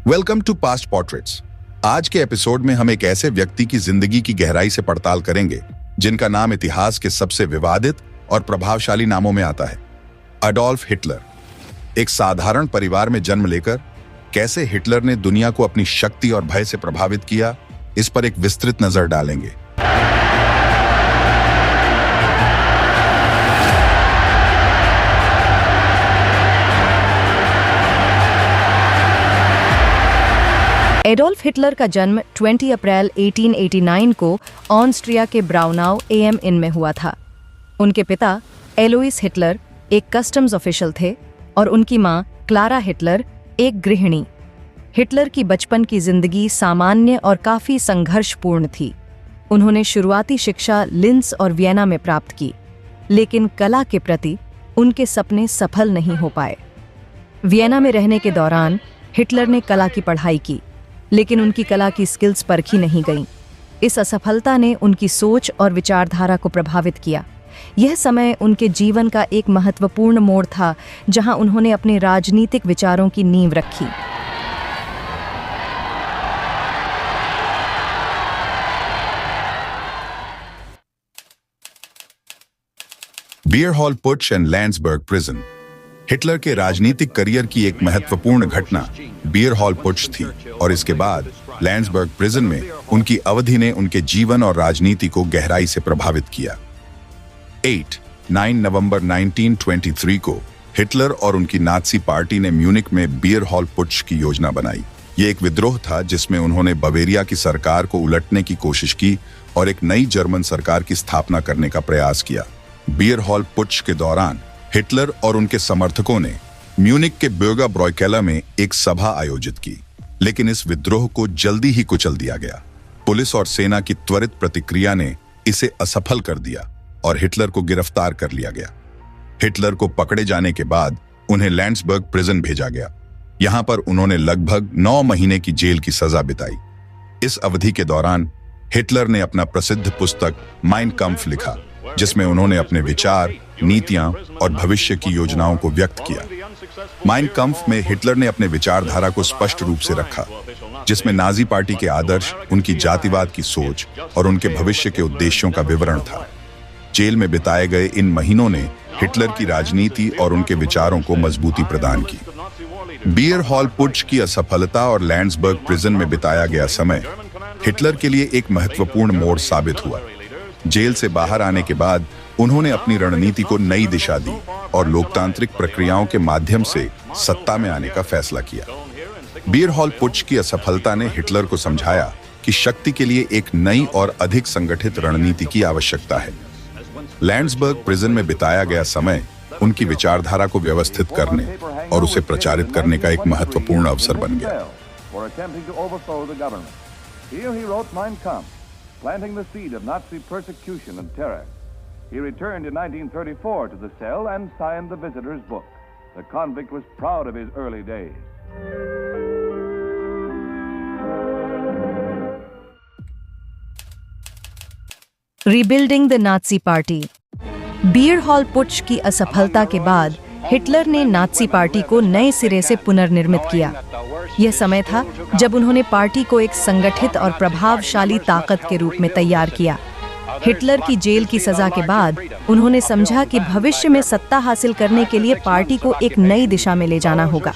Welcome to past portraits. आज के episode में हम एक ऐसे व्यक्ति की जिंदगी की गहराई से पड़ताल करेंगे जिनका नाम इतिहास के सबसे विवादित और प्रभावशाली नामों में आता है, अडोल्फ हिटलर। एक साधारण परिवार में जन्म लेकर कैसे हिटलर ने दुनिया को अपनी शक्ति और भय से प्रभावित किया, इस पर एक विस्तृत नजर डालेंगे। एडोल्फ हिटलर का जन्म 20 अप्रैल 1889 को ऑस्ट्रिया के ब्राउनाउ एम इन में हुआ था। उनके पिता एलोइस हिटलर एक कस्टम्स ऑफिशियल थे और उनकी मां क्लारा हिटलर एक गृहिणी। हिटलर की बचपन की जिंदगी सामान्य और काफी संघर्षपूर्ण थी। उन्होंने शुरुआती शिक्षा लिंस और वियना में प्राप्त की, लेकिन कला के प्रति उनके सपने सफल नहीं हो पाए। वियना में रहने के दौरान हिटलर ने कला की पढ़ाई की, लेकिन उनकी कला की स्किल्स परखी नहीं गईं। इस असफलता ने उनकी सोच और विचारधारा को प्रभावित किया। यह समय उनके जीवन का एक महत्वपूर्ण मोड़ था, जहां उन्होंने अपने राजनीतिक विचारों की नींव रखी। बियरहॉल पुट्च एंड लैंड्सबर्ग प्रिजन। हिटलर के राजनीतिक करियर की एक महत्वपूर्ण घटना बियरहॉल पुट्च थी और इसके बाद लैंड्सबर्ग प्रिजन में उनकी अवधि ने उनके जीवन और राजनीति को गहराई से प्रभावित किया। 9 नवंबर 1923 को हिटलर और उनकी नाज़ी पार्टी ने म्यूनिक में बियरहॉल पुट्च की योजना बनाई। ये एक विद्रोह था जिसमें उन्होंने बवेरिया की सरकार को उलटने की कोशिश की और एक नई जर्मन सरकार की स्थापना करने का प्रयास किया। बियरहॉल पुट्च के दौरान हिटलर और उनके समर्थकों ने म्यूनिक के बर्गा ब्रॉयकेला में एक सभा आयोजित की, लेकिन इस विद्रोह को जल्दी ही कुचल दिया गया। पुलिस और सेना की त्वरित प्रतिक्रिया ने इसे असफल कर दिया और हिटलर को गिरफ्तार कर लिया गया। हिटलर को पकड़े जाने के बाद उन्हें लैंड्सबर्ग प्रिजन भेजा गया। यहां पर उन्होंने लगभग 9 महीने की जेल की सजा बिताई। इस अवधि के दौरान हिटलर ने अपना प्रसिद्ध पुस्तक माइन काम्फ लिखा, जिसमें उन्होंने अपने विचार, नीतियां और भविष्य की योजनाओं को व्यक्त किया। माइन काम्फ में हिटलर ने अपने विचारधारा को स्पष्ट रूप से रखा, जिसमें नाज़ी पार्टी के आदर्श, उनकी जातिवाद की सोच और उनके भविष्य के उद्देश्यों का विवरण था। जेल में बिताए गए इन महीनों ने हिटलर की राजनीति और उनके विचारों को मजबूती प्रदान की। बियरहॉल पुट्च की असफलता और लैंड्सबर्ग प्रिजन में बिताया गया समय हिटलर के लिए एक महत्वपूर्ण मोड़ साबित हुआ। जेल से बाहर आने के बाद उन्होंने अपनी रणनीति को नई दिशा दी और लोकतांत्रिक प्रक्रियाओं के माध्यम से सत्ता में आने का फैसला किया। बियरहॉल पुट्च की असफलता ने हिटलर को समझाया कि शक्ति के लिए एक नई और अधिक संगठित रणनीति की आवश्यकता है। लैंड्सबर्ग प्रिजन में बिताया गया समय उनकी विचारधारा को व्यवस्थित करने और उसे प्रचारित करने का एक महत्वपूर्ण अवसर बन गया। planting the seed of Nazi persecution and terror. He returned in 1934 to the cell and signed the visitor's book. The convict was proud of his early days. Rebuilding the Nazi Party. बियरहॉल पुट्च की असफलता के बाद Hitler ने Nazi party को नए सिरे से पुनर्निर्मित किया। यह समय था जब उन्होंने पार्टी को एक संगठित और प्रभावशाली ताकत के रूप में तैयार किया। हिटलर की जेल की सजा के बाद उन्होंने समझा कि भविष्य में सत्ता हासिल करने के लिए पार्टी को एक नई दिशा में ले जाना होगा।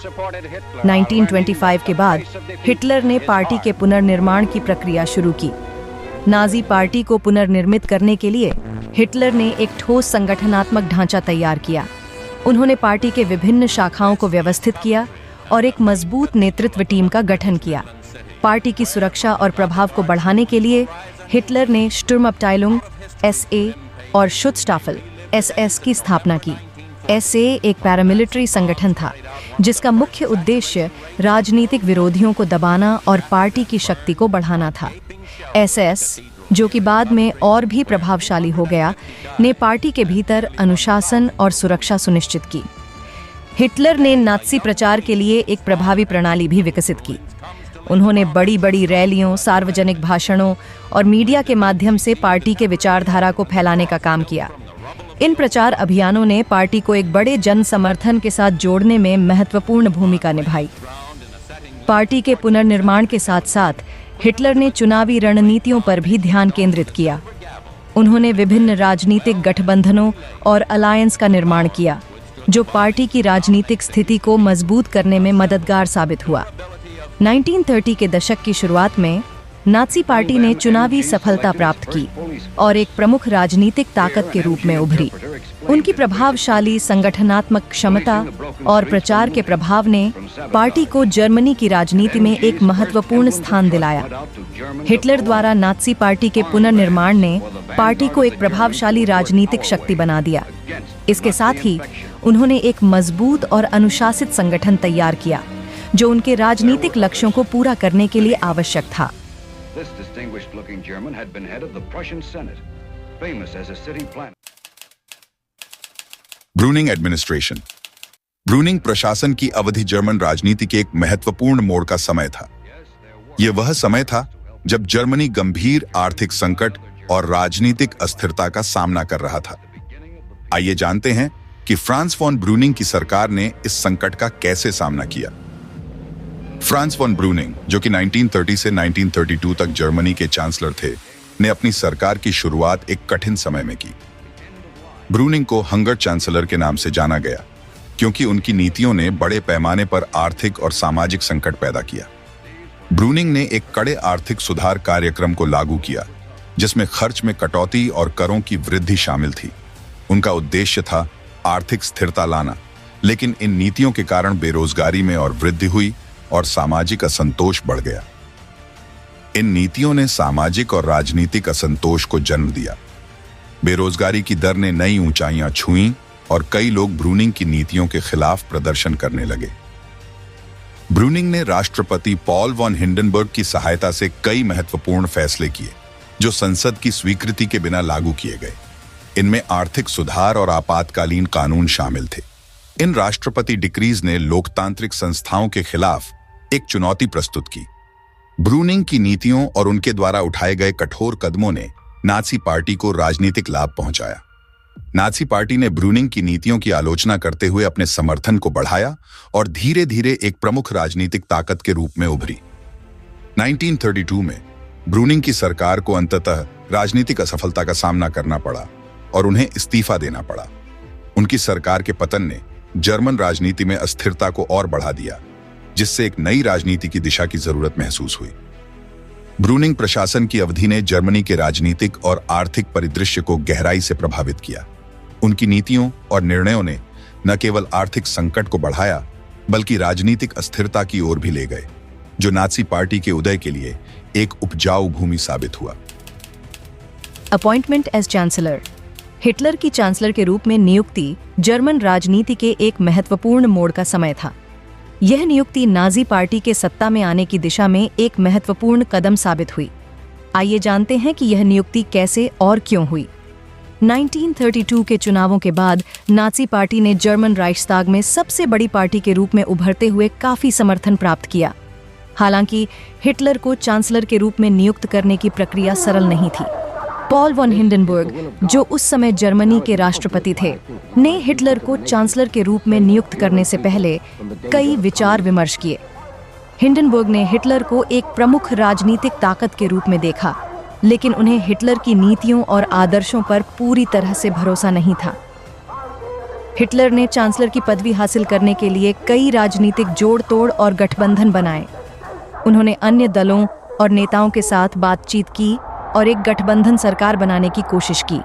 1925 के बाद हिटलर ने पार्टी के पुनर्निर्माण की प्रक्रिया शुरू की। नाज़ी पार्टी को पुनर्निर्मित करने के लिए हिटलर ने एक ठोस संगठनात्मक ढांचा तैयार किया। उन्होंने पार्टी के विभिन्न शाखाओं को व्यवस्थित किया और एक मजबूत नेतृत्व टीम का गठन किया। पार्टी की सुरक्षा और प्रभाव को बढ़ाने के लिए हिटलर ने स्टुर्मअब्टाइलुंग SA और शुत्स्टाफल SS की स्थापना की। SA एक पैरामिलिट्री संगठन था जिसका मुख्य उद्देश्य राजनीतिक विरोधियों को दबाना और पार्टी की शक्ति को बढ़ाना था। SS, जो कि बाद में और भी प्रभावशाली हो गया, ने पार्टी के भीतर अनुशासन और सुरक्षा सुनिश्चित की। हिटलर ने नाज़ी प्रचार के लिए एक प्रभावी प्रणाली भी विकसित की। उन्होंने बड़ी बड़ी रैलियों, सार्वजनिक भाषणों और मीडिया के माध्यम से पार्टी के विचारधारा को फैलाने का काम किया। इन प्रचार अभियानों ने पार्टी को एक बड़े जन समर्थन के साथ जोड़ने में महत्वपूर्ण भूमिका निभाई। पार्टी के पुनर्निर्माण के साथ साथ हिटलर ने चुनावी रणनीतियों पर भी ध्यान केंद्रित किया। उन्होंने विभिन्न राजनीतिक गठबंधनों और अलायंस का निर्माण किया, जो पार्टी की राजनीतिक स्थिति को मजबूत करने में मददगार साबित हुआ। 1930 के दशक की शुरुआत में नाज़ी पार्टी ने चुनावी सफलता प्राप्त की और एक प्रमुख राजनीतिक ताकत के रूप में उभरी। उनकी प्रभावशाली संगठनात्मक क्षमता और प्रचार के प्रभाव ने पार्टी को जर्मनी की राजनीति में एक महत्वपूर्ण स्थान दिलाया। हिटलर द्वारा नाज़ी पार्टी के पुनर्निर्माण ने पार्टी को एक प्रभावशाली राजनीतिक शक्ति बना दिया। इसके साथ ही उन्होंने एक मजबूत और अनुशासित संगठन तैयार किया, जो उनके राजनीतिक लक्ष्यों को पूरा करने के लिए आवश्यक था। This distinguished-looking German had been head of the Prussian Senate, famous as a city planner. Breuning administration. Breuning प्रशासन की अवधि जर्मन राजनीति के एक महत्वपूर्ण मोड़ का समय था। यह वह समय था जब जर्मनी गंभीर आर्थिक संकट और राजनीतिक अस्थिरता का सामना कर रहा था। आइए जानते हैं कि फ्रांस फॉन ब्रूनिंग की सरकार ने इस संकट का कैसे सामना किया। फ्रांस फॉन ब्रूनिंग, जो कि 1930 से 1932 तक जर्मनी के चांसलर थे, ने अपनी सरकार की शुरुआत एक कठिन समय में की। ब्रूनिंग को हंगर चांसलर के नाम से जाना गया, क्योंकि उनकी नीतियों ने बड़े पैमाने पर आर्थिक और सामाजिक संकट पैदा किया। ब्रूनिंग ने एक कड़े आर्थिक सुधार कार्यक्रम को लागू किया, जिसमें खर्च में कटौती और करों की वृद्धि शामिल थी। उनका उद्देश्य था आर्थिक स्थिरता लाना, लेकिन इन नीतियों के कारण बेरोजगारी में और वृद्धि हुई और सामाजिक असंतोष बढ़ गया। इन नीतियों ने सामाजिक और राजनीतिक असंतोष को जन्म दिया। बेरोजगारी की दर ने नई ऊंचाइयां छुईं और कई लोग ब्रूनिंग की नीतियों के खिलाफ प्रदर्शन करने लगे। ब्रूनिंग ने राष्ट्रपति पॉल वॉन हिंडनबर्ग की सहायता से कई महत्वपूर्ण फैसले किए, जो संसद की स्वीकृति के बिना लागू किए गए। इनमें आर्थिक सुधार और आपातकालीन कानून शामिल थे। इन राष्ट्रपति डिक्रीज ने लोकतांत्रिक संस्थाओं के खिलाफ एक चुनौती प्रस्तुत की। ब्रूनिंग की नीतियों और उनके द्वारा उठाए गए कठोर कदमों ने नाज़ी पार्टी को राजनीतिक लाभ पहुंचाया। नाज़ी पार्टी ने ब्रूनिंग की नीतियों की आलोचना करते हुए अपने समर्थन को बढ़ाया और धीरे धीरे एक प्रमुख राजनीतिक ताकत के रूप में उभरी। 1932 में ब्रूनिंग की सरकार को अंततः राजनीतिक असफलता का सामना करना पड़ा और उन्हें इस्तीफा देना पड़ा। उनकी सरकार के पतन ने जर्मन राजनीति में अस्थिरता को और बढ़ा दिया, जिससे एक नई राजनीति की दिशा की जरूरत महसूस हुई। ब्रूनिंग प्रशासन की अवधि ने जर्मनी के राजनीतिक और आर्थिक परिदृश्य को गहराई से प्रभावित किया। उनकी नीतियों और निर्णयों ने न केवल आर्थिक संकट को बढ़ाया, बल्कि राजनीतिक अस्थिरता की ओर भी ले गए, जो नाज़ी पार्टी के उदय के लिए एक उपजाऊ भूमि साबित हुआ। Appointment as chancellor. हिटलर की चांसलर के रूप में नियुक्ति जर्मन राजनीति के एक महत्वपूर्ण मोड़ का समय था। यह नियुक्ति नाज़ी पार्टी के सत्ता में आने की दिशा में एक महत्वपूर्ण कदम साबित हुई। आइए जानते हैं कि यह नियुक्ति कैसे और क्यों हुई। 1932 के चुनावों के बाद नाज़ी पार्टी ने जर्मन राइक्सटाग में सबसे बड़ी पार्टी के रूप में उभरते हुए काफी समर्थन प्राप्त किया। हालांकि हिटलर को चांसलर के रूप में नियुक्त करने की प्रक्रिया सरल नहीं थी। पॉल वॉन हिंडनबर्ग, जो उस समय जर्मनी के राष्ट्रपति थे, ने हिटलर को चांसलर के रूप में नियुक्त करने से पहले कई विचार विमर्श किए। हिंडनबर्ग ने हिटलर को एक प्रमुख राजनीतिक ताकत के रूप में देखा, लेकिन उन्हें हिटलर की नीतियों और आदर्शों पर पूरी तरह से भरोसा नहीं था। हिटलर ने चांसलर की पदवी हासिल करने के लिए कई राजनीतिक जोड़-तोड़ और गठबंधन बनाए। उन्होंने अन्य दलों और नेताओं के साथ बातचीत की और एक गठबंधन सरकार बनाने की कोशिश की।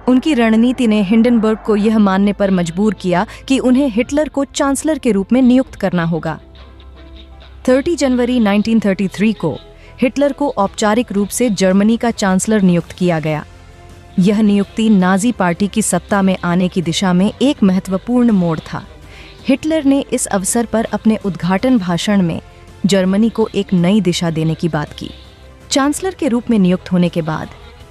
उनकी रणनीति ने हिंडनबर्ग को यह मानने पर मजबूर किया कि उन्हें हिटलर को चांसलर के रूप में नियुक्त करना होगा। 30 जनवरी 1933 को हिटलर को औपचारिक रूप से जर्मनी का चांसलर नियुक्त किया गया। यह नियुक्ति नाज़ी पार्टी की सत्ता में आने की दिशा में एक महत्वपूर्ण मोड़ था। हिटलर ने इस अवसर पर अपने उद्घाटन भाषण में जर्मनी को एक नई दिशा देने की बात की। चांसलर के रूप में नियुक्त होने के बाद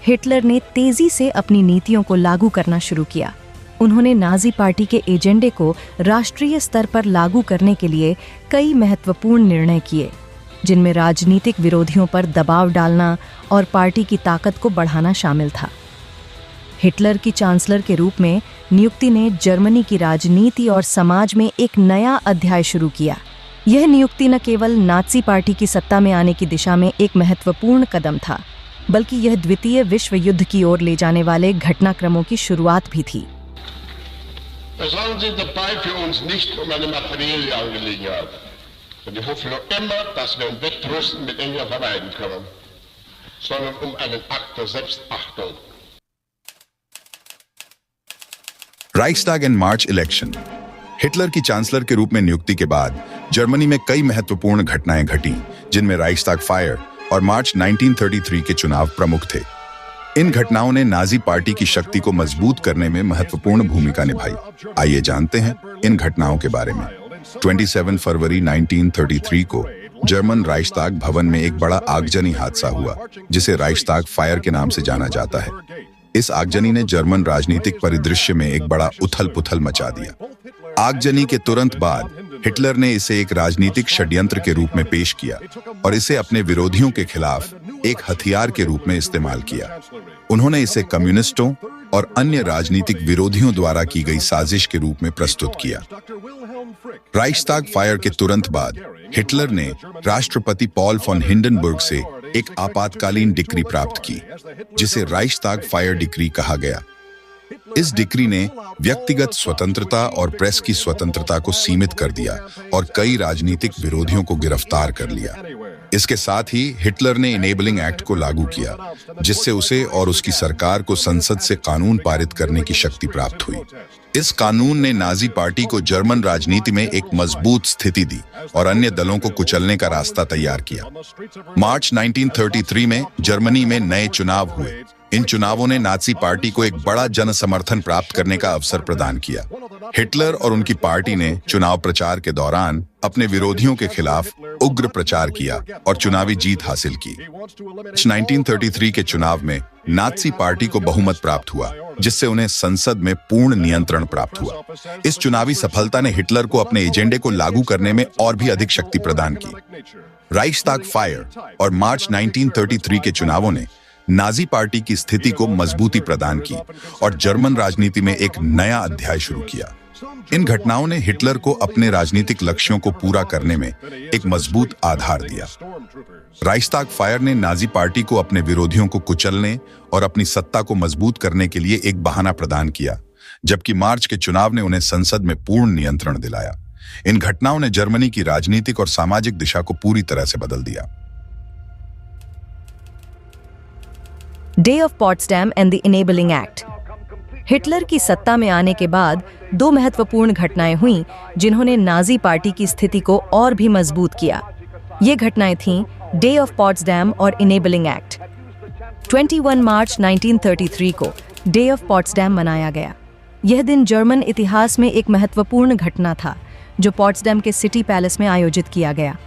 हिटलर ने तेजी से अपनी नीतियों को लागू करना शुरू किया। उन्होंने नाज़ी पार्टी के एजेंडे को राष्ट्रीय स्तर पर लागू करने के लिए कई महत्वपूर्ण निर्णय किए, जिनमें राजनीतिक विरोधियों पर दबाव डालना और पार्टी की ताकत को बढ़ाना शामिल था। हिटलर की चांसलर के रूप में नियुक्ति ने जर्मनी की राजनीति और समाज में एक नया अध्याय शुरू किया। यह नियुक्ति न केवल नाज़ी पार्टी की सत्ता में आने की दिशा में एक महत्वपूर्ण कदम था, बल्कि यह द्वितीय विश्व युद्ध की ओर ले जाने वाले घटनाक्रमों की शुरुआत भी थी। Besorgen Sie dabei für uns nicht eine materielle Angelegenheit. Denn ich hoffe noch immer, dass wir ein Wettrüsten mit England vermeiden können, sondern einen Akt der Selbstachtung. Reichstag and March election. Hitler की chancellor के रूप में नियुक्ति के बाद Germany में कई महत्वपूर्ण घटनाएं घटी, जिनमें राइक्सटैग फायर और मार्च 1933 के चुनाव प्रमुख थे। इन घटनाओं ने नाजी पार्टी की शक्ति को मजबूत करने में महत्वपूर्ण भूमिका निभाई। आइए जानते हैं इन घटनाओं के बारे में। 27 फरवरी 1933 को जर्मन राइक्सटैग भवन में एक बड़ा आगजनी हादसा हुआ, जिसे राइक्सटैग फायर के नाम से जाना जाता है। इस आगजनी ने जर्मन राजनीतिक परिदृश्य में एक बड़ा उथल-पुथल मचा दिया। आगजनी के तुरंत बाद हिटलर ने इसे एक राजनीतिक षड्यंत्र के रूप में पेश किया और इसे अपने विरोधियों के खिलाफ एक हथियार के रूप में इस्तेमाल किया। उन्होंने इसे कम्युनिस्टों और अन्य राजनीतिक विरोधियों द्वारा की गई साजिश के रूप में प्रस्तुत किया। राइक्सटैग फायर के तुरंत बाद हिटलर ने राष्ट्रपति पॉल फॉन हिंडनबर्ग से एक आपातकालीन डिक्री प्राप्त की, जिसे राइक्सटैग फायर डिक्री कहा गया। इस डिक्री ने व्यक्तिगत स्वतंत्रता और प्रेस की स्वतंत्रता को सीमित कर दिया और कई राजनीतिक विरोधियों को गिरफ्तार कर लिया। इसके साथ ही हिटलर ने इनेबलिंग एक्ट को लागू किया, जिससे उसे और उसकी सरकार को संसद से कानून पारित करने की शक्ति प्राप्त हुई। इस कानून ने नाजी पार्टी को जर्मन राजनीति में एक मजबूत स्थिति दी और अन्य दलों को कुचलने का रास्ता तैयार किया। मार्च 1933 में जर्मनी में नए चुनाव हुए। इन चुनावों ने नाजी पार्टी को एक बड़ा जन समर्थन प्राप्त करने का अवसर प्रदान किया। हिटलर और उनकी पार्टी ने चुनाव प्रचार के दौरान अपने विरोधियों के खिलाफ उग्र प्रचार किया और चुनावी जीत हासिल की। 1933 के चुनाव में नाजी पार्टी को बहुमत प्राप्त हुआ, जिससे उन्हें संसद में पूर्ण नियंत्रण प्राप्त हुआ। इस चुनावी सफलता ने हिटलर को अपने एजेंडे को लागू करने में और भी अधिक शक्ति प्रदान की। राइक्सटैग फायर और मार्च 1933 के चुनावों ने नाजी पार्टी की स्थिति को मजबूती प्रदान की और जर्मन राजनीति में एक नया अध्याय शुरू किया। इन घटनाओं ने हिटलर को अपने राजनीतिक लक्ष्यों को पूरा करने में एक मजबूत आधार दिया। राइक्सटैग फायर ने नाजी पार्टी को अपने विरोधियों को कुचलने और अपनी सत्ता को मजबूत करने के लिए एक बहाना प्रदान किया, जबकि मार्च के चुनाव ने उन्हें संसद में पूर्ण नियंत्रण दिलाया। इन घटनाओं ने जर्मनी की राजनीतिक और सामाजिक दिशा को पूरी तरह से बदल दिया। Day of Potsdam and the enabling act. Hitler की सत्ता में आने के बाद दो महत्वपूर्ण घटनाएं हुईं, जिन्होंने नाजी पार्टी की स्थिति को और भी मजबूत किया। ये घटनाएं थीं डे ऑफ पॉट्सडैम और इनेबलिंग एक्ट। 21 मार्च 1933 को डे ऑफ पॉट्सडैम मनाया गया। यह दिन जर्मन इतिहास में एक महत्वपूर्ण घटना था, जो पॉट्सडैम के सिटी पैलेस में आयोजित किया गया।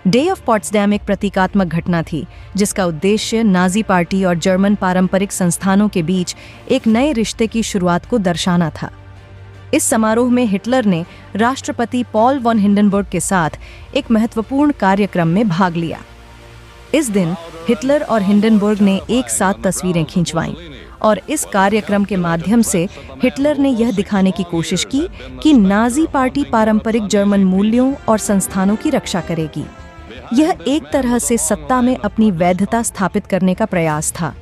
डे ऑफ पॉट्सडैम एक प्रतीकात्मक घटना थी, जिसका उद्देश्य नाजी पार्टी और जर्मन पारंपरिक संस्थानों के बीच एक नए रिश्ते की शुरुआत को दर्शाना था। इस समारोह में हिटलर ने राष्ट्रपति पॉल वॉन हिंडनबर्ग के साथ एक महत्वपूर्ण कार्यक्रम में भाग लिया। इस दिन हिटलर और हिंडनबर्ग ने एक साथ तस्वीरें खिंचवाईं और इस कार्यक्रम के माध्यम से हिटलर ने यह दिखाने की कोशिश की कि नाजी पार्टी पारंपरिक जर्मन मूल्यों और संस्थानों की रक्षा करेगी। यह एक तरह से सत्ता में अपनी वैधता स्थापित करने का प्रयास था।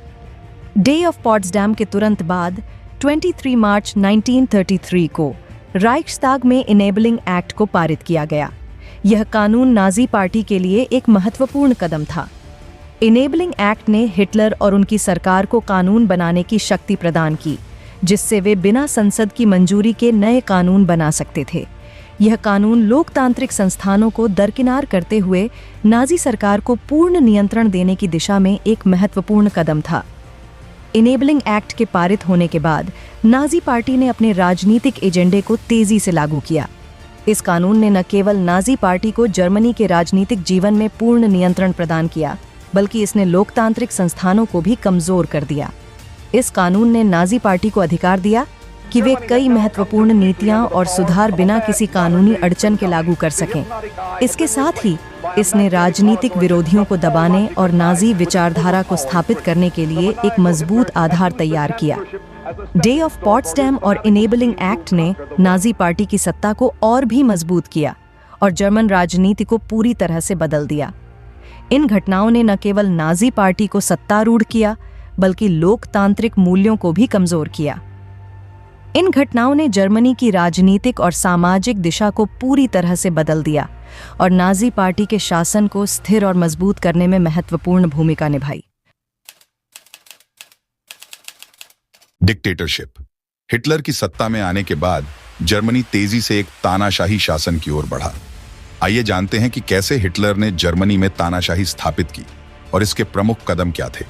डे ऑफ पॉट्सडैम के तुरंत बाद 23 मार्च 1933 को राइक्सटैग में इनेबलिंग एक्ट को पारित किया गया। यह कानून नाजी पार्टी के लिए एक महत्वपूर्ण कदम था। इनेबलिंग एक्ट ने हिटलर और उनकी सरकार को कानून बनाने की शक्ति प्रदान की, जिससे वे बिना संसद की मंजूरी के नए कानून बना सकते थे। यह कानून लोकतांत्रिक संस्थानों को दरकिनार करते हुए नाजी सरकार को पूर्ण नियंत्रण देने की दिशा में एक महत्वपूर्ण कदम था। इनेबलिंग एक्ट के पारित होने के बाद नाजी पार्टी ने अपने राजनीतिक एजेंडे को तेजी से लागू किया। इस कानून ने न केवल नाजी पार्टी को जर्मनी के राजनीतिक जीवन में पूर्ण नियंत्रण प्रदान किया, बल्कि इसने लोकतांत्रिक संस्थानों को भी कमजोर कर दिया। इस कानून ने नाजी पार्टी को अधिकार दिया कि वे कई महत्वपूर्ण नीतियां और सुधार बिना किसी कानूनी अड़चन के लागू कर सकें। इसके साथ ही इसने राजनीतिक विरोधियों को दबाने और नाजी विचारधारा को स्थापित करने के लिए एक मजबूत आधार तैयार किया। डे ऑफ पॉट्सडैम और इनेबलिंग एक्ट ने नाजी पार्टी की सत्ता को और भी मजबूत किया और जर्मन राजनीति को पूरी तरह से बदल दिया। इन घटनाओं ने न केवल नाजी पार्टी को सत्तारूढ़ किया, बल्कि लोकतांत्रिक मूल्यों को भी कमजोर किया। इन घटनाओं ने जर्मनी की राजनीतिक और सामाजिक दिशा को पूरी तरह से बदल दिया और नाजी पार्टी के शासन को स्थिर और मजबूत करने में महत्वपूर्ण भूमिका निभाई। डिक्टेटरशिप। हिटलर की सत्ता में आने के बाद जर्मनी तेजी से एक तानाशाही शासन की ओर बढ़ा। आइए जानते हैं कि कैसे हिटलर ने जर्मनी में तानाशाही स्थापित की और इसके प्रमुख कदम क्या थे।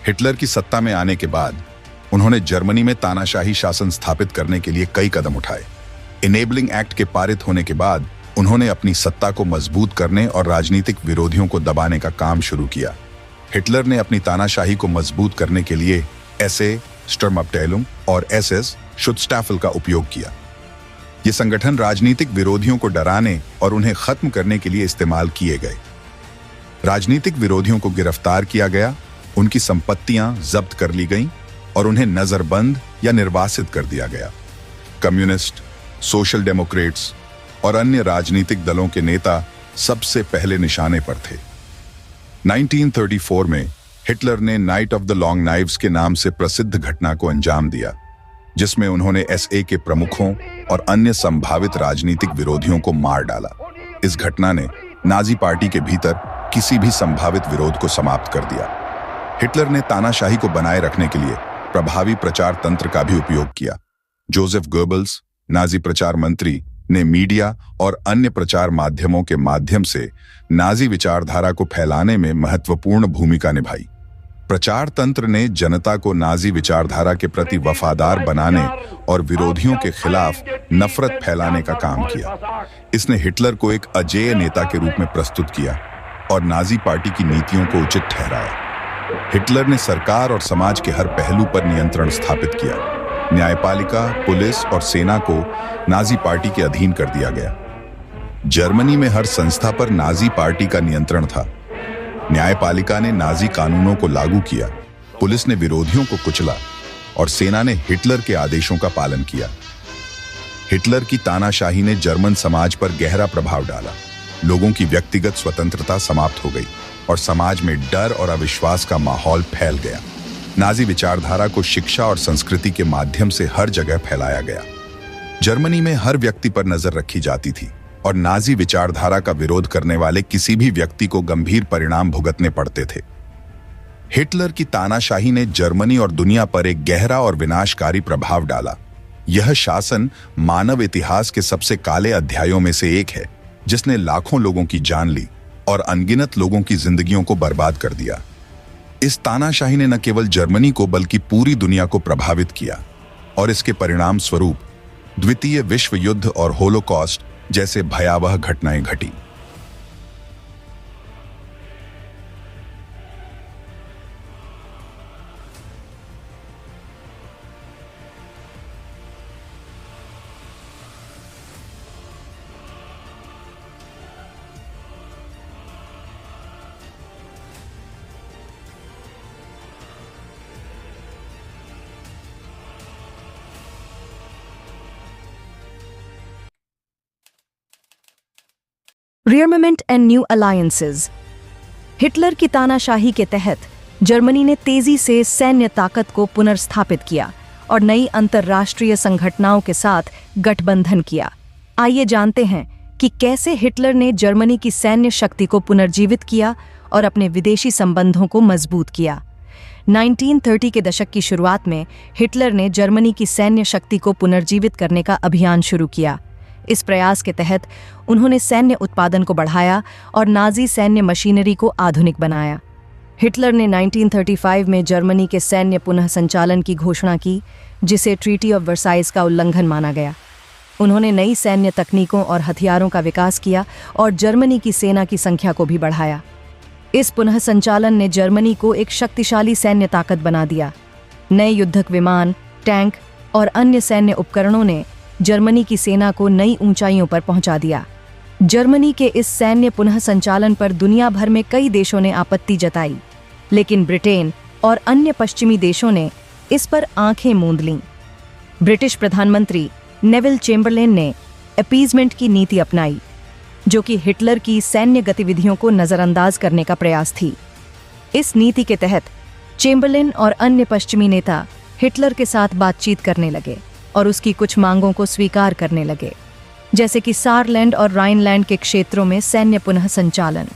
हिटलर की सत्ता में आने के बाद उन्होंने जर्मनी में तानाशाही शासन स्थापित करने के लिए कई कदम उठाए। इनेबलिंग एक्ट के पारित होने के बाद उन्होंने अपनी सत्ता को मजबूत करने और राजनीतिक विरोधियों को दबाने का काम शुरू किया। हिटलर ने अपनी तानाशाही को मजबूत करने के लिए एसए स्टर्मअबटेलुंग और एसएस शुट्ज़स्टाफेल का उपयोग किया। ये संगठन राजनीतिक विरोधियों को डराने और उन्हें खत्म करने के लिए इस्तेमाल किए गए। राजनीतिक विरोधियों को गिरफ्तार किया गया, उनकी संपत्तियां जब्त कर ली गईं और उन्हें नजरबंद या निर्वासित कर दिया गया। कम्युनिस्ट, सोशल डेमोक्रेट्स और अन्य राजनीतिक दलों के नेता सबसे पहले निशाने पर थे। 1934 में हिटलर ने night of the long knives के नाम से प्रसिद्ध घटना को अंजाम दिया, जिसमें उन्होंने एसए के प्रमुखों और अन्य संभावित राजनीतिक विरोधियों को मार डाला। इस घटना ने नाजी पार्टी के भीतर किसी भी संभावित विरोध को समाप्त कर दिया। हिटलर ने तानाशाही को बनाए रखने के लिए प्रभावी प्रचार तंत्र का भी उपयोग किया। जोसेफ गोबल्स, नाजी प्रचार मंत्री, ने मीडिया और अन्य प्रचार माध्यमों के माध्यम से नाजी विचारधारा को फैलाने में महत्वपूर्ण भूमिका निभाई। प्रचार तंत्र ने जनता को नाजी विचारधारा के प्रति वफादार बनाने और विरोधियों के खिलाफ नफरत फैलाने का काम किया। इसने हिटलर को एक अजेय नेता के रूप में प्रस्तुत किया और नाजी पार्टी की नीतियों को उचित ठहराया। हिटलर ने सरकार और समाज के हर पहलू पर नियंत्रण स्थापित किया। न्यायपालिका, पुलिस और सेना को नाजी पार्टी के अधीन कर दिया गया। जर्मनी में हर संस्था पर नाजी पार्टी का नियंत्रण था। न्यायपालिका ने नाजी कानूनों को लागू किया, पुलिस ने विरोधियों को कुचला और सेना ने हिटलर के आदेशों का पालन किया। हिटलर की तानाशाही ने जर्मन समाज पर गहरा प्रभाव डाला। लोगों की व्यक्तिगत स्वतंत्रता समाप्त हो गई और समाज में डर और अविश्वास का माहौल फैल गया। नाजी विचारधारा को शिक्षा और संस्कृति के माध्यम से हर जगह फैलाया गया। जर्मनी में हर व्यक्ति पर नजर रखी जाती थी और नाजी विचारधारा का विरोध करने वाले किसी भी व्यक्ति को गंभीर परिणाम भुगतने पड़ते थे। हिटलर की तानाशाही ने जर्मनी और दुनिया पर एक गहरा और विनाशकारी प्रभाव डाला। यह शासन मानव इतिहास के सबसे काले अध्यायों में से एक है, जिसने लाखों लोगों की जान ली और अनगिनत लोगों की जिंदगियों को बर्बाद कर दिया। इस तानाशाही ने न केवल जर्मनी को बल्कि पूरी दुनिया को प्रभावित किया और इसके परिणाम स्वरूप द्वितीय विश्व युद्ध और होलोकॉस्ट जैसे भयावह घटनाएं घटी। रियरमेंट एंड न्यू अलायंसेज। हिटलर की तानाशाही के तहत जर्मनी ने तेजी से सैन्य ताकत को पुनर्स्थापित किया और नई अंतर्राष्ट्रीय संगठनों के साथ गठबंधन किया। आइए जानते हैं कि कैसे हिटलर ने जर्मनी की सैन्य शक्ति को पुनर्जीवित किया और अपने विदेशी संबंधों को मजबूत किया। 1930 के दशक की शुरुआत में हिटलर ने जर्मनी की सैन्य शक्ति को पुनर्जीवित करने का अभियान शुरू किया। इस प्रयास के तहत उन्होंने सैन्य उत्पादन को बढ़ाया और नाजी सैन्य मशीनरी को आधुनिक बनाया। हिटलर ने 1935 में जर्मनी के सैन्य पुनः संचालन की घोषणा की, जिसे ट्रीटी ऑफ वर्साइज का उल्लंघन माना गया। उन्होंने नई सैन्य तकनीकों और हथियारों का विकास किया और जर्मनी की सेना की संख्या को भी बढ़ाया। इस पुनः संचालन ने जर्मनी को एक शक्तिशाली सैन्य ताकत बना दिया। नए युद्धक विमान, टैंक और अन्य सैन्य उपकरणों ने जर्मनी की सेना को नई ऊंचाइयों पर पहुंचा दिया। जर्मनी के इस सैन्य पुनः संचालन पर दुनिया भर में कई देशों ने आपत्ति जताई, लेकिन ब्रिटेन और अन्य पश्चिमी देशों ने इस पर आंखें मूंद लीं। ब्रिटिश प्रधानमंत्री नेविल चेम्बरलेन ने अपीजमेंट की नीति अपनाई। जो कि हिटलर की सैन्य गतिविधियों को नजरअंदाज करने का प्रयास थी। इस नीति के तहत चेम्बरलेन और अन्य पश्चिमी नेता हिटलर के साथ बातचीत करने लगे और उसकी कुछ मांगों को स्वीकार करने लगे, जैसे कि सारलैंड और राइनलैंड के क्षेत्रों में सैन्य पुनः संचालन।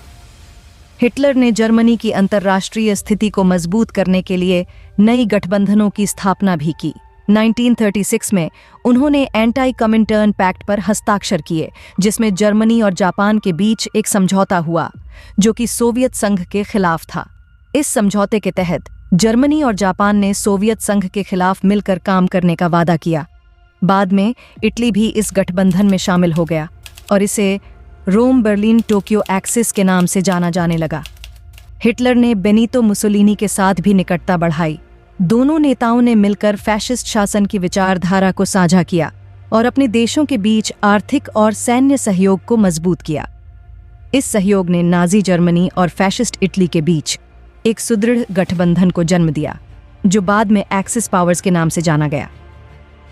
हिटलर ने जर्मनी की अंतर्राष्ट्रीय स्थिति को मजबूत करने के लिए नई गठबंधनों की स्थापना भी की। 1936 में उन्होंने एंटी कमिंटर्न पैक्ट पर हस्ताक्षर किए, जिसमें जर्मनी और जापान के बीच एक समझौता हुआ जो कि सोवियत संघ के खिलाफ था। इस समझौते के तहत जर्मनी और जापान ने सोवियत संघ के खिलाफ मिलकर काम करने का वादा किया। बाद में इटली भी इस गठबंधन में शामिल हो गया और इसे रोम बर्लिन टोक्यो एक्सिस के नाम से जाना जाने लगा। हिटलर ने बेनितो मुसोलिनी के साथ भी निकटता बढ़ाई। दोनों नेताओं ने मिलकर फैशिस्ट शासन की विचारधारा को साझा किया और अपने देशों के बीच आर्थिक और सैन्य सहयोग को मजबूत किया। इस सहयोग ने नाजी जर्मनी और फैशिस्ट इटली के बीच एक सुदृढ़ गठबंधन को जन्म दिया, जो बाद में एक्सिस पावर्स के नाम से जाना गया।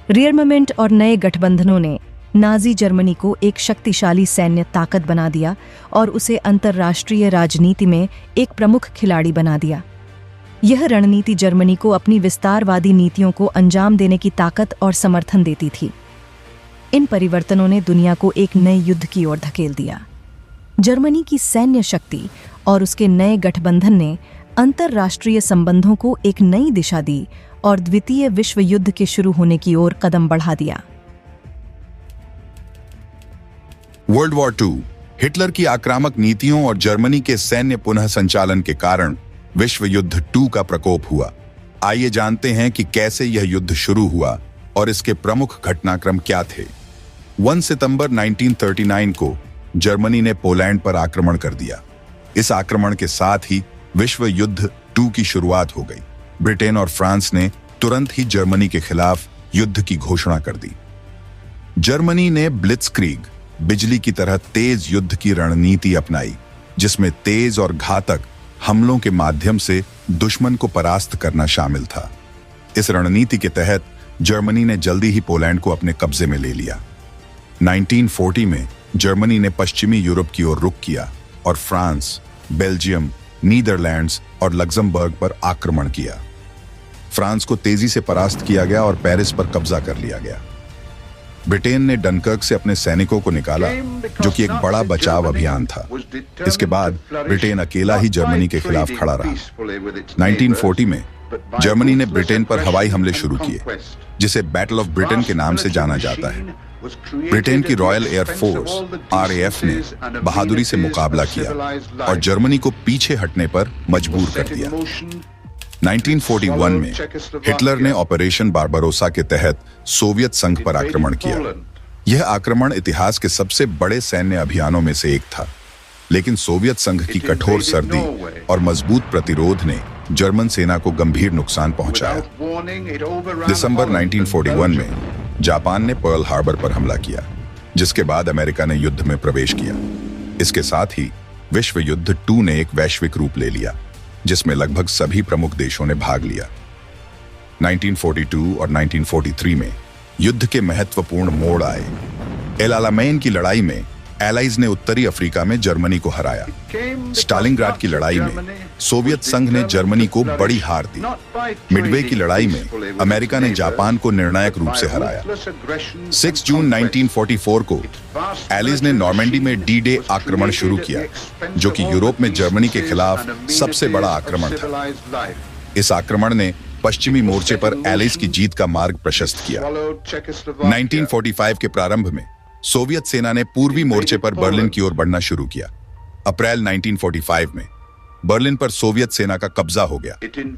रियरममेंट और नए गठबंधनों ने नाजी जर्मनी को एक शक्तिशाली सैन्य ताकत बना दिया और उसे अंतर्राष्ट्रीय राजनीति में एक प्रमुख खिलाड़ी बना दिया। यह रणनीति जर्मनी को अपनी विस्तारवादी नीतियों को अंजाम देने की ताकत और समर्थन देती थी। इन परिवर्तनों ने दुनिया को एक नए युद्ध की ओर धकेल दिया। जर्मनी की सैन्य शक्ति और उसके नए गठबंधन ने अंतर्राष्ट्रीय संबंधों को एक नई दिशा दी और द्वितीय विश्व युद्ध के शुरू होने की ओर कदम बढ़ा दिया। वर्ल्ड वॉर II हिटलर की आक्रामक नीतियों और जर्मनी के सैन्य पुनः संचालन के कारण विश्व युद्ध II का प्रकोप हुआ। आइए जानते हैं कि कैसे यह युद्ध शुरू हुआ और इसके प्रमुख घटनाक्रम क्या थे। 1 सितंबर 1939 को जर्मनी ने पोलैंड पर आक्रमण कर दिया। इस आक्रमण के साथ ही विश्व युद्ध II की शुरुआत हो गई। ब्रिटेन और फ्रांस ने तुरंत ही जर्मनी के खिलाफ युद्ध की घोषणा कर दी। जर्मनी ने ब्लिट्जक्रीग, बिजली की तरह तेज युद्ध की रणनीति अपनाई, जिसमें तेज और घातक हमलों के माध्यम से दुश्मन को परास्त करना शामिल था। इस रणनीति के तहत जर्मनी ने जल्दी ही पोलैंड को अपने कब्जे में ले लिया। 1940 में जर्मनी ने पश्चिमी यूरोप की ओर रुख किया और फ्रांस, बेल्जियम, नीदरलैंड्स और लग्जमबर्ग पर आक्रमण किया। फ्रांस को तेजी से परास्त किया गया और पेरिस पर कब्जा कर लिया गया। ब्रिटेन ने डनकर्क से अपने सैनिकों को निकाला, जो कि एक बड़ा बचाव अभियान था। इसके बाद ब्रिटेन अकेला ही जर्मनी के खिलाफ खड़ा रहा। 1940 में जर्मनी ने ब्रिटेन पर हवाई हमले शुरू किए, जिसे बैटल ऑफ ब्रिटेन के नाम से जाना जाता है। ब्रिटेन की रॉयल एयर फोर्स RAF ने बहादुरी से मुकाबला किया और जर्मनी को पीछे हटने पर मजबूर कर दिया। 1941 में हिटलर ने ऑपरेशन बारबारोसा के तहत सोवियत संघ पर आक्रमण किया। यह आक्रमण इतिहास के सबसे बड़े सैन्य अभियानों में से एक था, लेकिन सोवियत संघ की कठोर सर्दी और मजबूत प्रतिरोध ने जर्मन सेना को गंभीर नुकसान पहुंचाया। दिसंबर 1941 में जापान ने पर्ल हार्बर पर हमला किया, जिसके बाद अमेरिका ने युद्ध में प्रवेश किया। इसके साथ ही विश्व युद्ध II ने एक वैश्विक रूप ले लिया, जिसमें लगभग सभी प्रमुख देशों ने भाग लिया। 1942 और 1943 में युद्ध के महत्वपूर्ण मोड़ आए। एल अलामेन की लड़ाई में एलाइज ने उत्तरी अफ्रीका में जर्मनी को हराया। स्टालिनग्राड की लड़ाई में सोवियत संघ ने जर्मनी को बड़ी हार दी। मिडवे की लड़ाई में अमेरिका ने जापान को निर्णायक रूप से हराया। 6 जून 1944 को एलाइज ने नॉर्मंडी में D-Day आक्रमण शुरू किया, जो कि यूरोप में जर्मनी के खिलाफ सबसे बड़ा आक्रमण था। इस आक्रमण ने पश्चिमी मोर्चे पर एलाइज की जीत का मार्ग प्रशस्त किया। 1945 के प्रारंभ में सोवियत सेना ने पूर्वी मोर्चे पर बर्लिन की ओर बढ़ना शुरू किया। अप्रैल 1945 में बर्लिन पर सोवियत सेना का कब्जा हो गया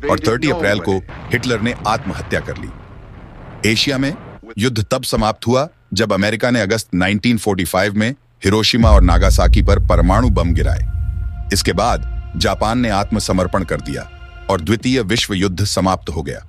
और 30 अप्रैल को हिटलर ने आत्महत्या कर ली। एशिया में युद्ध तब समाप्त हुआ जब अमेरिका ने अगस्त 1945 में हिरोशिमा और नागासाकी पर परमाणु बम गिराए। इसके बाद जापान ने आत्मसमर्पण कर दिया और द्वितीय विश्व युद्ध समाप्त हो गया।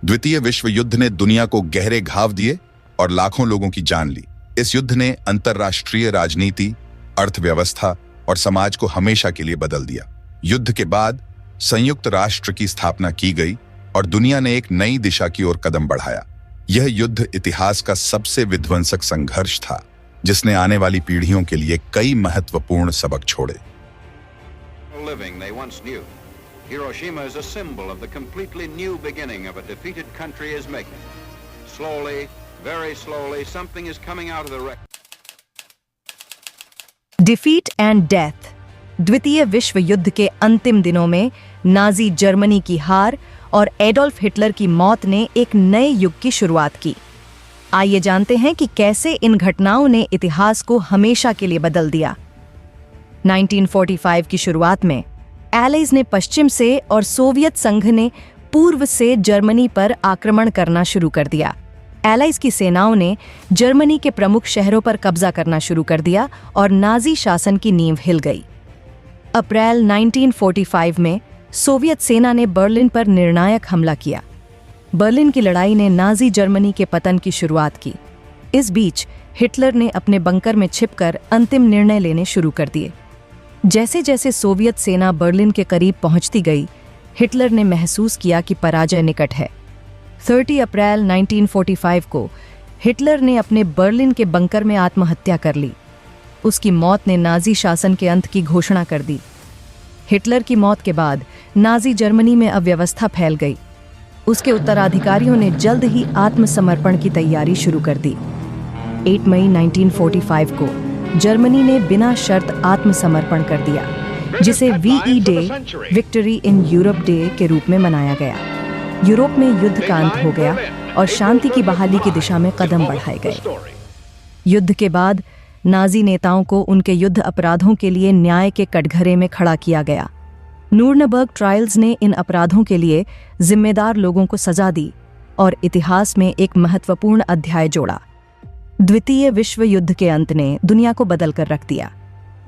द्वितीय विश्व युद्ध ने दुनिया को गहरे घाव दिए और लाखों लोगों की जान ली। इस युद्ध ने अंतर्राष्ट्रीय राजनीति, अर्थव्यवस्था और समाज को हमेशा के लिए बदल दिया। युद्ध के बाद संयुक्त राष्ट्र की स्थापना की गई और दुनिया ने एक नई दिशा की ओर कदम बढ़ाया। यह युद्ध इतिहास का सबसे विध्वंसक संघर्ष था जिसने आने वाली पीढ़ियों के लिए कई महत्वपूर्ण सबक छोड़े। Living they once knew. Hiroshima is a symbol of the completely new beginning of a defeated country is making. Slowly, very slowly, something is coming out of the wreck. Defeat and death. द्वितीय विश्व युद्ध के अंतिम दिनों में Nazi Germany की हार और एडोल्फ हिटलर की मौत ने एक नए युग की शुरुआत की। आइए जानते हैं कि कैसे इन घटनाओं ने इतिहास को हमेशा के लिए बदल दिया। 1945 की शुरुआत में एलाइज ने पश्चिम से और सोवियत संघ ने पूर्व से जर्मनी पर आक्रमण करना शुरू कर दिया। एलाइज की सेनाओं ने जर्मनी के प्रमुख शहरों पर कब्जा करना शुरू कर दिया और नाजी शासन की नींव हिल गई। अप्रैल 1945 में सोवियत सेना ने बर्लिन पर निर्णायक हमला किया। बर्लिन की लड़ाई ने नाजी जर्मनी के पतन की शुरुआत की। इस बीच हिटलर ने अपने बंकर में छिपकर अंतिम निर्णय लेने शुरू कर दिए। जैसे जैसे सोवियत सेना बर्लिन के करीब पहुंचती गई, हिटलर ने महसूस किया कि पराजय निकट है। 30 अप्रैल 1945 को हिटलर ने अपने बर्लिन के बंकर में आत्महत्या कर ली। उसकी मौत ने नाजी शासन के अंत की घोषणा कर दी। हिटलर की मौत के बाद नाजी जर्मनी में अव्यवस्था फैल गई। उसके उत्तराधिकारियों ने जल्द ही आत्मसमर्पण की तैयारी शुरू कर दी। 8 मई 1945 को जर्मनी ने बिना शर्त आत्मसमर्पण कर दिया, जिसे VE day, victory in Europe day के रूप में मनाया गया। यूरोप में युद्ध का अंत हो गया और शांति की बहाली की दिशा में कदम बढ़ाए गए। युद्ध के बाद नाजी नेताओं को उनके युद्ध अपराधों के लिए न्याय के कटघरे में खड़ा किया गया। नूरनबर्ग ट्रायल्स ने इन अपराधों के लिए जिम्मेदार लोगों को सजा दी और इतिहास में एक महत्वपूर्ण अध्याय जोड़ा। द्वितीय विश्व युद्ध के अंत ने दुनिया को बदल कर रख दिया।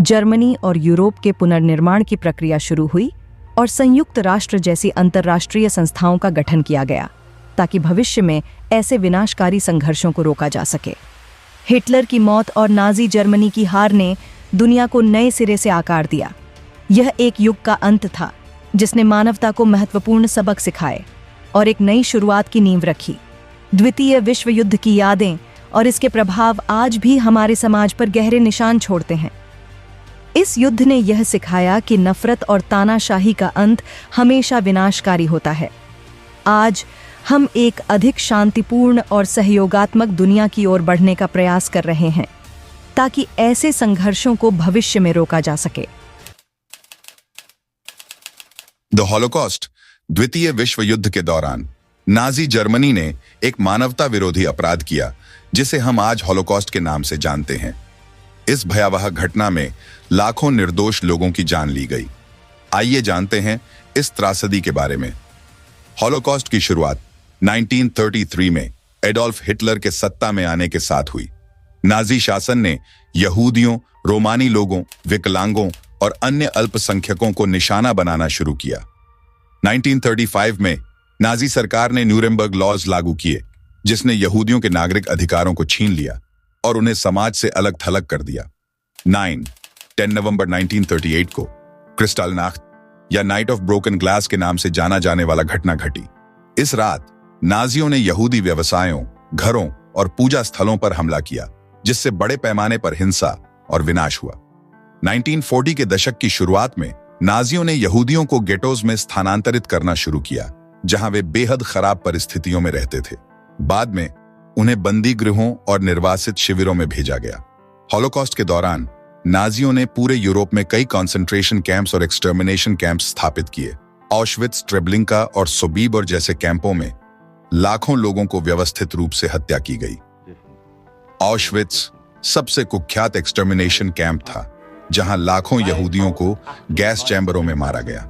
जर्मनी और यूरोप के पुनर्निर्माण की प्रक्रिया शुरू हुई और संयुक्त राष्ट्र जैसी अंतर्राष्ट्रीय संस्थाओं का गठन किया गया, ताकि भविष्य में ऐसे विनाशकारी संघर्षों को रोका जा सके। हिटलर की मौत और नाजी जर्मनी की हार ने दुनिया को नए सिरे से आकार दिया। यह एक युग का अंत था, जिसने मानवता को महत्वपूर्ण सबक सिखाए और एक नई शुरुआत की नींव रखी। द्वितीय विश्व युद्ध की यादें और इसके प्रभाव आज भी हमारे समाज पर गहरे निशान छोड़ते हैं। इस युद्ध ने यह सिखाया कि नफरत और तानाशाही का अंत हमेशा विनाशकारी होता है। आज हम एक अधिक शांतिपूर्ण और सहयोगात्मक दुनिया की ओर बढ़ने का प्रयास कर रहे हैं, ताकि ऐसे संघर्षों को भविष्य में रोका जा सके। द हॉलोकॉस्ट, द्वितीय विश्व युद्ध के दौरान नाजी जर्मनी ने एक मानवता विरोधी अपराध किया, जिसे हम आज हॉलोकॉस्ट के नाम से जानते हैं। इस भयावह घटना में लाखों निर्दोष लोगों की जान ली गई। आइए जानते हैं इस त्रासदी के बारे में। हॉलोकॉस्ट की शुरुआत 1933 में एडोल्फ हिटलर के सत्ता में आने के साथ हुई। नाजी शासन ने यहूदियों, रोमानी लोगों, विकलांगों और अन्य अल्पसंख्यकों को निशाना बनाना शुरू किया। 1935 में नाजी सरकार ने न्यूरेमबर्ग लॉज लागू किए, जिसने यहूदियों के नागरिक अधिकारों को छीन लिया और उन्हें समाज से अलग थलग कर दिया। 10 नवंबर 1938 को क्रिस्टलनाcht या नाइट ऑफ ब्रोकन ग्लास के नाम से जाना जाने वाला घटना घटी। इस रात नाजियों ने यहूदी व्यवसायों, घरों और पूजा स्थलों पर हमला किया, जिससे बड़े पैमाने पर हिंसा और विनाश हुआ। 1940 के दशक की शुरुआत में नाजियों ने यहूदियों को गेटोज में स्थानांतरित करना शुरू किया, जहां वे बेहद खराब परिस्थितियों में रहते थे। बाद में उन्हें बंदी गृहों और निर्वासित शिविरों में भेजा गया। हॉलोकॉस्ट के दौरान नाजियों ने पूरे यूरोप में कई कॉन्सेंट्रेशन कैंप्स और एक्सटर्मिनेशन कैंप्स स्थापित किए। ऑश्विट्ज, ट्रेब्लिंका और सोबीबर जैसे कैंपों में लाखों लोगों को व्यवस्थित रूप से हत्या की गई। ऑश्विट्ज सबसे कुख्यात एक्सटर्मिनेशन कैंप था, जहां लाखों यहूदियों को गैस चैम्बरों में मारा गया।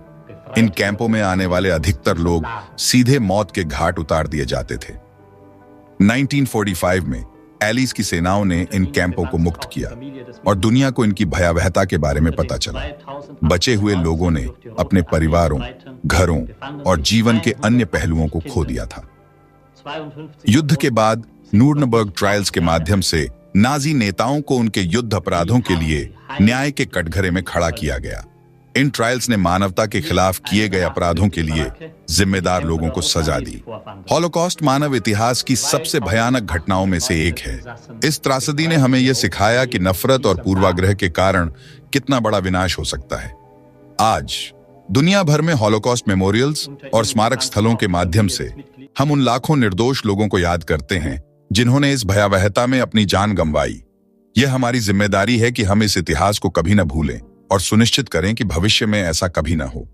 इन कैंपों में आने वाले अधिकतर लोग सीधे मौत के घाट उतार दिए जाते थे। 1945 में एलिस की सेनाओं ने इन कैंपों को मुक्त किया और दुनिया को इनकी भयावहता के बारे में पता चला। बचे हुए लोगों ने अपने परिवारों, घरों और जीवन के अन्य पहलुओं को खो दिया था। युद्ध के बाद नूरनबर्ग ट्रायल्स के माध्यम से नाजी नेताओं को उनके युद्ध अपराधों के लिए न्याय के कटघरे में खड़ा किया गया। इन ट्रायल्स ने मानवता के खिलाफ किए गए अपराधों के लिए जिम्मेदार लोगों को सजा दी। हॉलोकॉस्ट मानव इतिहास की सबसे भयानक घटनाओं में से एक है। इस त्रासदी ने हमें यह सिखाया कि नफरत और पूर्वाग्रह के कारण कितना बड़ा विनाश हो सकता है। आज दुनिया भर में हॉलोकॉस्ट मेमोरियल्स और स्मारक स्थलों के माध्यम से हम उन लाखों निर्दोष लोगों को याद करते हैं जिन्होंने इस भयावहता में अपनी जान गंवाई। यह हमारी जिम्मेदारी है कि हम इस इतिहास को कभी न भूलें और सुनिश्चित करें कि भविष्य में ऐसा कभी न हो।